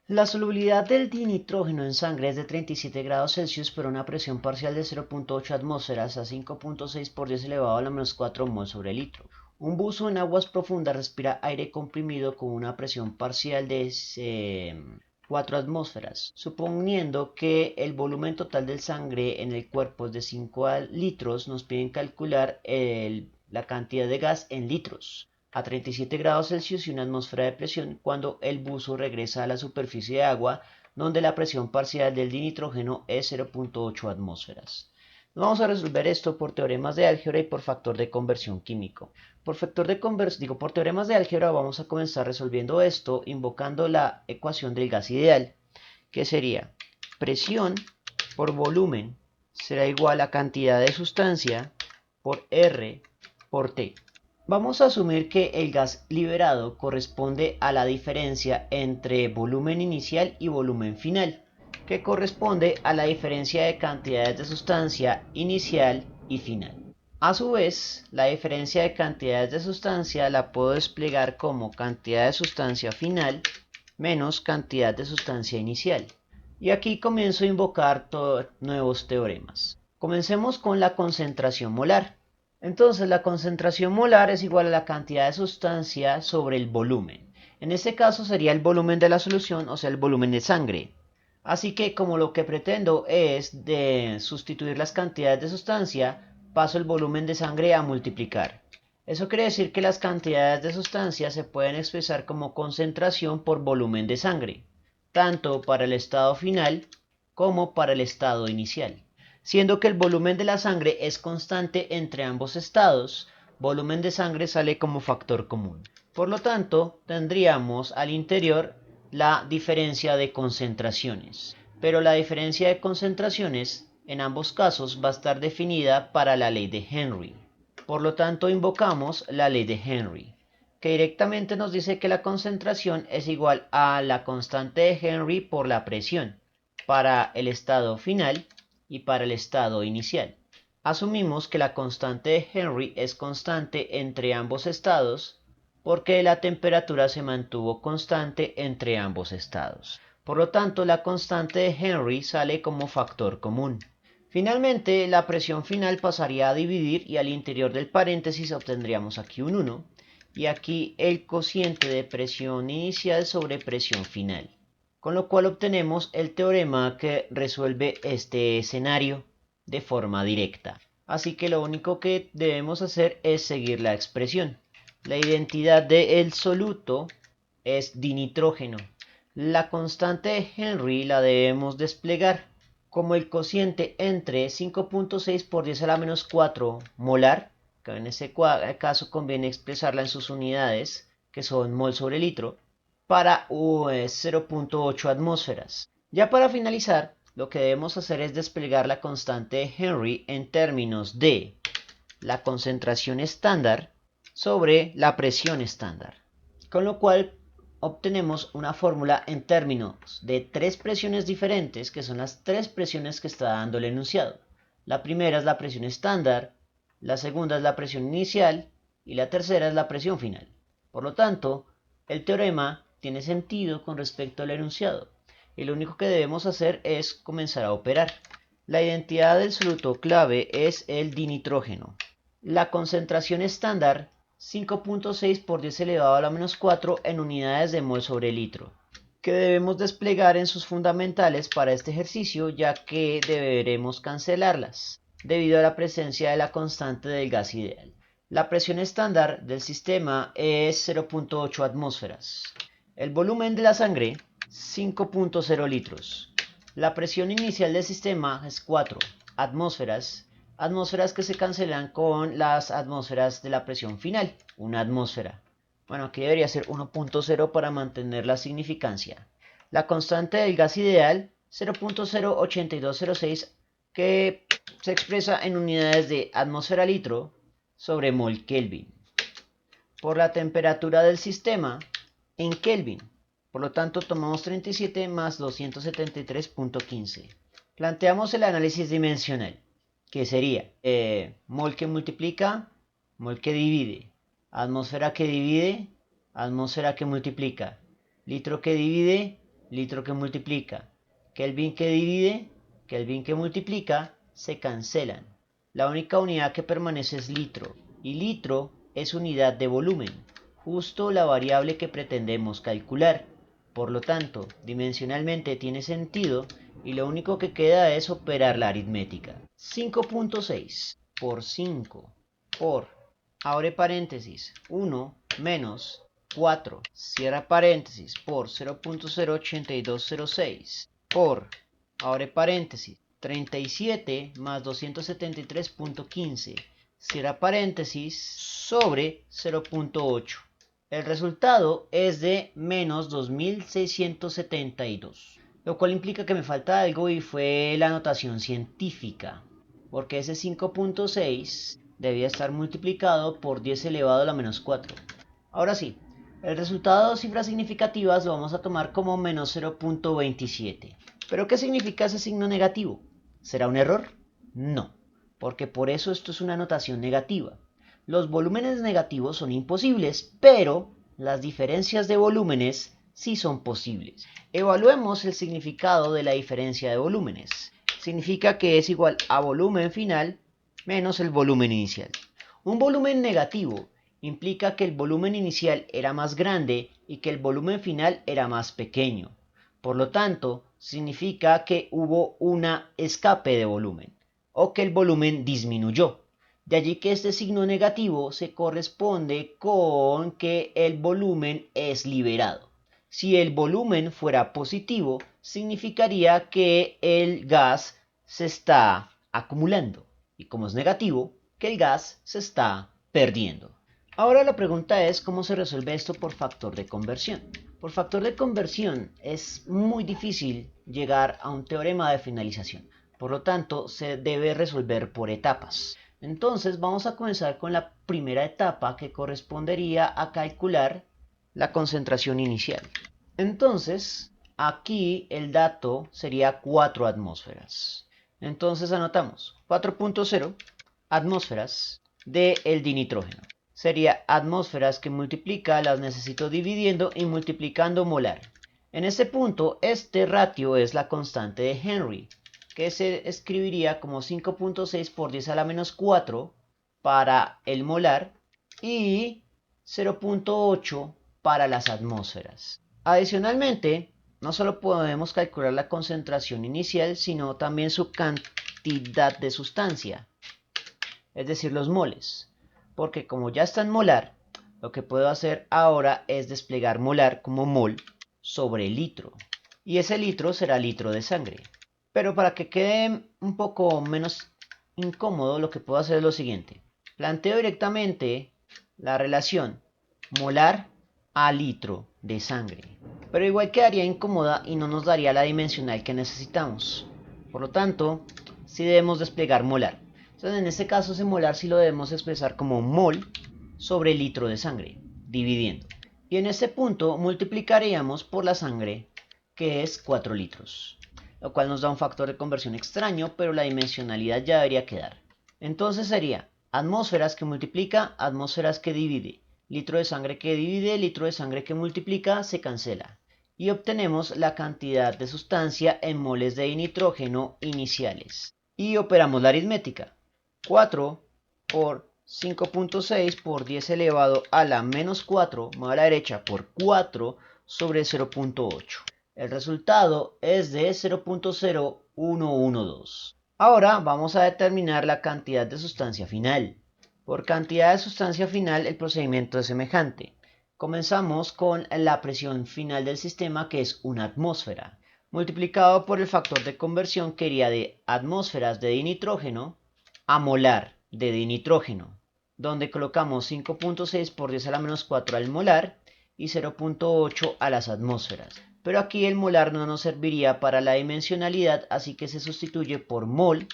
La solubilidad del dinitrógeno en sangre es de 37 grados Celsius por una presión parcial de 0.8 atmósferas a 5.6 por 10 elevado a la menos 4 mol sobre litro. Un buzo en aguas profundas respira aire comprimido con una presión parcial de 4 atmósferas, suponiendo que el volumen total de sangre en el cuerpo es de 5 litros. Nos piden calcular la cantidad de gas en litros a 37 grados Celsius y una atmósfera de presión cuando el buzo regresa a la superficie de agua, donde la presión parcial del dinitrógeno es 0.8 atmósferas. Vamos a resolver esto por teoremas de álgebra y por factor de conversión químico. Por teoremas de álgebra vamos a comenzar resolviendo esto invocando la ecuación del gas ideal, que sería presión por volumen será igual a cantidad de sustancia por R por T. Vamos a asumir que el gas liberado corresponde a la diferencia entre volumen inicial y volumen final, que corresponde a la diferencia de cantidades de sustancia inicial y final. A su vez, la diferencia de cantidades de sustancia la puedo desplegar como cantidad de sustancia final menos cantidad de sustancia inicial. Y aquí comienzo a invocar nuevos teoremas. Comencemos con la concentración molar. Entonces la concentración molar es igual a la cantidad de sustancia sobre el volumen. En este caso sería el volumen de la solución, o sea, el volumen de sangre. Así que como lo que pretendo es de sustituir las cantidades de sustancia, paso el volumen de sangre a multiplicar. Eso quiere decir que las cantidades de sustancia se pueden expresar como concentración por volumen de sangre, tanto para el estado final como para el estado inicial. Siendo que el volumen de la sangre es constante entre ambos estados, volumen de sangre sale como factor común. Por lo tanto, tendríamos al interior la diferencia de concentraciones. Pero la diferencia de concentraciones en ambos casos va a estar definida para la ley de Henry. Por lo tanto, invocamos la ley de Henry, que directamente nos dice que la concentración es igual a la constante de Henry por la presión para el estado final y para el estado inicial. Asumimos que la constante de Henry es constante entre ambos estados porque la temperatura se mantuvo constante entre ambos estados. Por lo tanto, la constante de Henry sale como factor común. Finalmente, la presión final pasaría a dividir y al interior del paréntesis obtendríamos aquí un 1 y aquí el cociente de presión inicial sobre presión final, con lo cual obtenemos el teorema que resuelve este escenario de forma directa. Así que lo único que debemos hacer es seguir la expresión. La identidad del soluto es dinitrógeno. La constante de Henry la debemos desplegar como el cociente entre 5.6 por 10 a la menos 4 molar, que en ese caso conviene expresarla en sus unidades, que son mol sobre litro, para 0.8 atmósferas. Ya para finalizar, lo que debemos hacer es desplegar la constante de Henry en términos de la concentración estándar sobre la presión estándar, con lo cual obtenemos una fórmula en términos de tres presiones diferentes, que son las tres presiones que está dando el enunciado. La primera es la presión estándar, la segunda es la presión inicial y la tercera es la presión final. Por lo tanto, el teorema tiene sentido con respecto al enunciado y lo único que debemos hacer es comenzar a operar. La identidad del soluto clave es el dinitrógeno. La concentración estándar 5.6 por 10 elevado a la menos 4 en unidades de mol sobre litro, que debemos desplegar en sus fundamentales para este ejercicio, ya que deberemos cancelarlas debido a la presencia de la constante del gas ideal. La presión estándar del sistema es 0.8 atmósferas. El volumen de la sangre 5.0 litros. La presión inicial del sistema es 4 atmósferas. Atmósferas que se cancelan con las atmósferas de la presión final, una atmósfera. Bueno, aquí debería ser 1.0 para mantener la significancia. La constante del gas ideal, 0.08206, que se expresa en unidades de atmósfera litro sobre mol Kelvin. Por la temperatura del sistema en Kelvin. Por lo tanto, tomamos 37 más 273.15. Planteamos el análisis dimensional, que sería mol que multiplica, mol que divide, atmósfera que divide, atmósfera que multiplica, litro que divide, litro que multiplica, Kelvin que divide, Kelvin que multiplica, se cancelan. La única unidad que permanece es litro, y litro es unidad de volumen, justo la variable que pretendemos calcular. Por lo tanto, dimensionalmente tiene sentido y lo único que queda es operar la aritmética. 5.6 por 5 por, abre paréntesis, 1 menos 4, cierra paréntesis, por 0.08206 por, abre paréntesis, 37 más 273.15, cierra paréntesis, sobre 0.8. El resultado es de menos 2672, lo cual implica que me falta algo y fue la notación científica, porque ese 5.6 debía estar multiplicado por 10 elevado a la menos 4. Ahora sí, el resultado de dos cifras significativas lo vamos a tomar como menos 0.27. ¿Pero qué significa ese signo negativo? ¿Será un error? No, porque por eso esto es una notación negativa. Los volúmenes negativos son imposibles, pero las diferencias de volúmenes sí son posibles. Evaluemos el significado de la diferencia de volúmenes. Significa que es igual a volumen final menos el volumen inicial. Un volumen negativo implica que el volumen inicial era más grande y que el volumen final era más pequeño. Por lo tanto, significa que hubo un escape de volumen o que el volumen disminuyó. De allí que este signo negativo se corresponde con que el volumen es liberado. Si el volumen fuera positivo, significaría que el gas se está acumulando. Y como es negativo, que el gas se está perdiendo. Ahora la pregunta es cómo se resuelve esto por factor de conversión. Por factor de conversión es muy difícil llegar a un teorema de finalización. Por lo tanto, se debe resolver por etapas. Entonces vamos a comenzar con la primera etapa que correspondería a calcular la concentración inicial. Entonces, aquí el dato sería 4 atmósferas. Entonces anotamos 4.0 atmósferas del dinitrógeno. Sería atmósferas que multiplica, las necesito dividiendo y multiplicando molar. En este punto, este ratio es la constante de Henry, que se escribiría como 5.6 por 10 a la menos 4 para el molar y 0.8 para las atmósferas. Adicionalmente, no solo podemos calcular la concentración inicial, sino también su cantidad de sustancia, es decir, los moles. Porque como ya está en molar, lo que puedo hacer ahora es desplegar molar como mol sobre litro. Y ese litro será litro de sangre. Pero para que quede un poco menos incómodo, lo que puedo hacer es lo siguiente. Planteo directamente la relación molar a litro de sangre. Pero igual quedaría incómoda y no nos daría la dimensional que necesitamos. Por lo tanto, sí debemos desplegar molar. Entonces en este caso ese molar sí lo debemos expresar como mol sobre litro de sangre, dividiendo. Y en este punto multiplicaríamos por la sangre, que es 4 litros. Lo cual nos da un factor de conversión extraño, pero la dimensionalidad ya debería quedar. Entonces sería atmósferas que multiplica, atmósferas que divide. Litro de sangre que divide, litro de sangre que multiplica, se cancela. Y obtenemos la cantidad de sustancia en moles de nitrógeno iniciales. Y operamos la aritmética. 4 por 5.6 por 10 elevado a la menos 4, más a la derecha por 4 sobre 0.8. El resultado es de 0.0112. Ahora vamos a determinar la cantidad de sustancia final. Por cantidad de sustancia final el procedimiento es semejante. Comenzamos con la presión final del sistema, que es una atmósfera, multiplicado por el factor de conversión que iría de atmósferas de dinitrógeno a molar de dinitrógeno, donde colocamos 5.6 por 10 a la menos 4 al molar y 0.8 a las atmósferas. Pero aquí el molar no nos serviría para la dimensionalidad, así que se sustituye por mol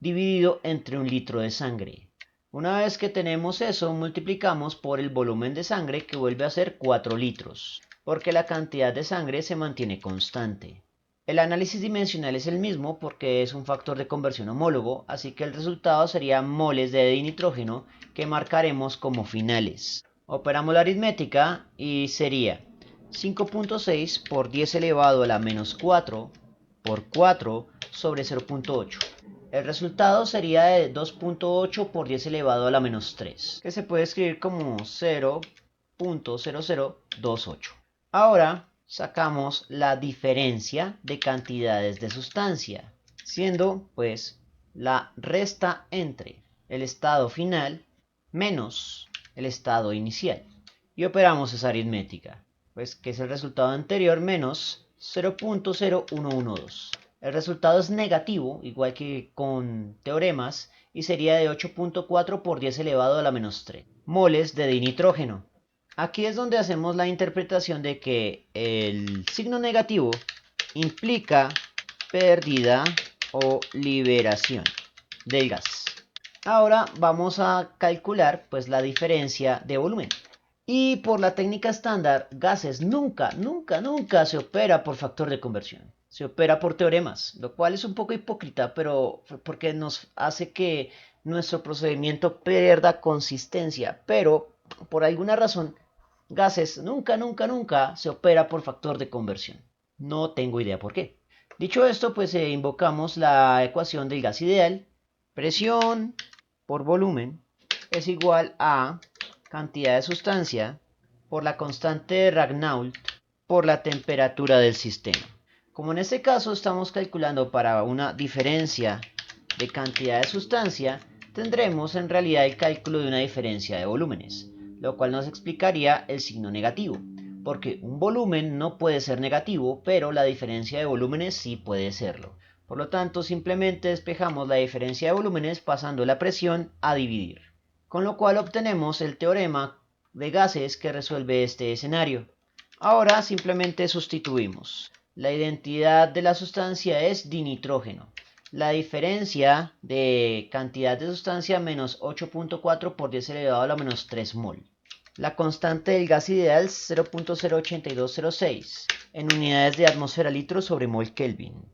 dividido entre un litro de sangre. Una vez que tenemos eso, multiplicamos por el volumen de sangre, que vuelve a ser 4 litros, porque la cantidad de sangre se mantiene constante. El análisis dimensional es el mismo porque es un factor de conversión homólogo, así que el resultado sería moles de dinitrógeno que marcaremos como finales. Operamos la aritmética y sería 5.6 por 10 elevado a la menos 4 por 4 sobre 0.8. El resultado sería de 2.8 por 10 elevado a la menos 3, que se puede escribir como 0.0028. Ahora sacamos la diferencia de cantidades de sustancia, siendo pues la resta entre el estado final menos el estado inicial. Y operamos esa aritmética, pues que es el resultado anterior menos 0.0112. El resultado es negativo, igual que con teoremas, y sería de 8.4 por 10 elevado a la menos 3 moles de dinitrógeno. Aquí es donde hacemos la interpretación de que el signo negativo implica pérdida o liberación del gas. Ahora vamos a calcular pues la diferencia de volumen. Y por la técnica estándar, gases nunca se opera por factor de conversión. Se opera por teoremas, lo cual es un poco hipócrita, pero porque nos hace que nuestro procedimiento pierda consistencia. Pero por alguna razón, gases nunca se opera por factor de conversión. No tengo idea por qué. Dicho esto, pues invocamos la ecuación del gas ideal. Presión por volumen es igual a cantidad de sustancia por la constante de Ragnall por la temperatura del sistema. Como en este caso estamos calculando para una diferencia de cantidad de sustancia, tendremos en realidad el cálculo de una diferencia de volúmenes, lo cual nos explicaría el signo negativo, porque un volumen no puede ser negativo, pero la diferencia de volúmenes sí puede serlo. Por lo tanto, simplemente despejamos la diferencia de volúmenes pasando la presión a dividir, con lo cual obtenemos el teorema de gases que resuelve este escenario. Ahora simplemente sustituimos. La identidad de la sustancia es dinitrógeno. La diferencia de cantidad de sustancia menos 8.4 por 10 elevado a la menos 3 mol. La constante del gas ideal es 0.08206 en unidades de atmósfera litro sobre mol Kelvin.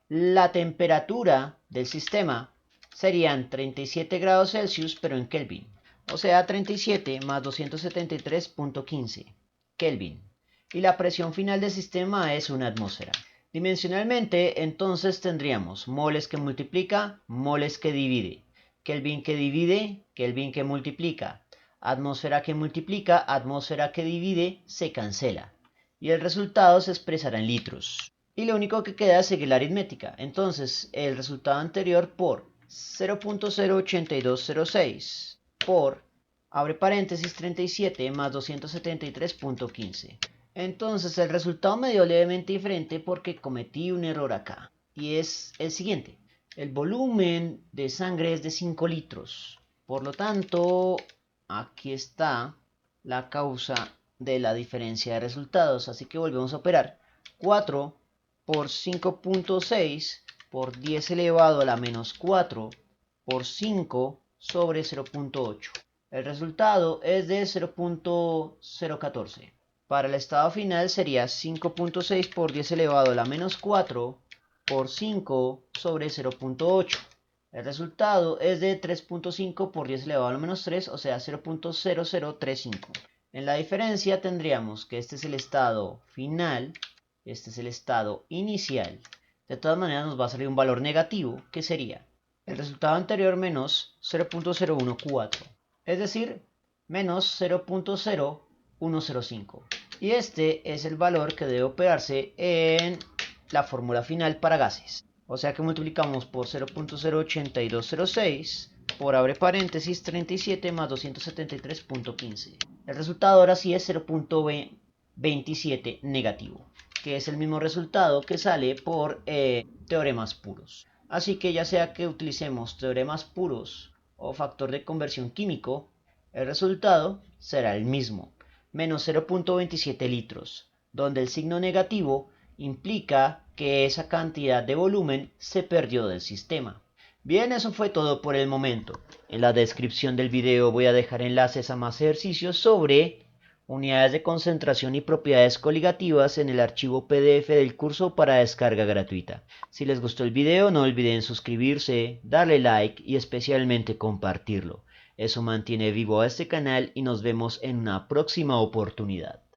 La temperatura del sistema serían 37 grados Celsius pero en Kelvin, o sea 37 más 273.15 Kelvin. Y la presión final del sistema es una atmósfera. Dimensionalmente, entonces tendríamos moles que multiplica, moles que divide, Kelvin que divide, Kelvin que multiplica, atmósfera que multiplica, atmósfera que divide, se cancela. Y el resultado se expresará en litros. Y lo único que queda es seguir la aritmética. Entonces, el resultado anterior por 0.08206 por, abre paréntesis, 37 más 273.15. Entonces, el resultado me dio levemente diferente porque cometí un error acá. Y es el siguiente. El volumen de sangre es de 5 litros. Por lo tanto, aquí está la causa de la diferencia de resultados. Así que volvemos a operar. 4 por 5.6 por 10 elevado a la menos 4 por 5 sobre 0.8. El resultado es de 0.014. Para el estado final sería 5.6 por 10 elevado a la menos 4 por 5 sobre 0.8. El resultado es de 3.5 por 10 elevado a la menos 3, o sea 0.0035. En la diferencia tendríamos que este es el estado final, este es el estado inicial. De todas maneras nos va a salir un valor negativo, que sería el resultado anterior menos 0.014, es decir, menos 0.0105. Y este es el valor que debe operarse en la fórmula final para gases. O sea que multiplicamos por 0.08206 por, abre paréntesis, 37 más 273.15. El resultado ahora sí es 0.27 negativo, que es el mismo resultado que sale por teoremas puros. Así que ya sea que utilicemos teoremas puros o factor de conversión químico, el resultado será el mismo, menos 0.27 litros, donde el signo negativo implica que esa cantidad de volumen se perdió del sistema. Bien, eso fue todo por el momento. En la descripción del video voy a dejar enlaces a más ejercicios sobre unidades de concentración y propiedades coligativas en el archivo PDF del curso para descarga gratuita. Si les gustó el video, no olviden suscribirse, darle like y especialmente compartirlo. Eso mantiene vivo a este canal y nos vemos en una próxima oportunidad.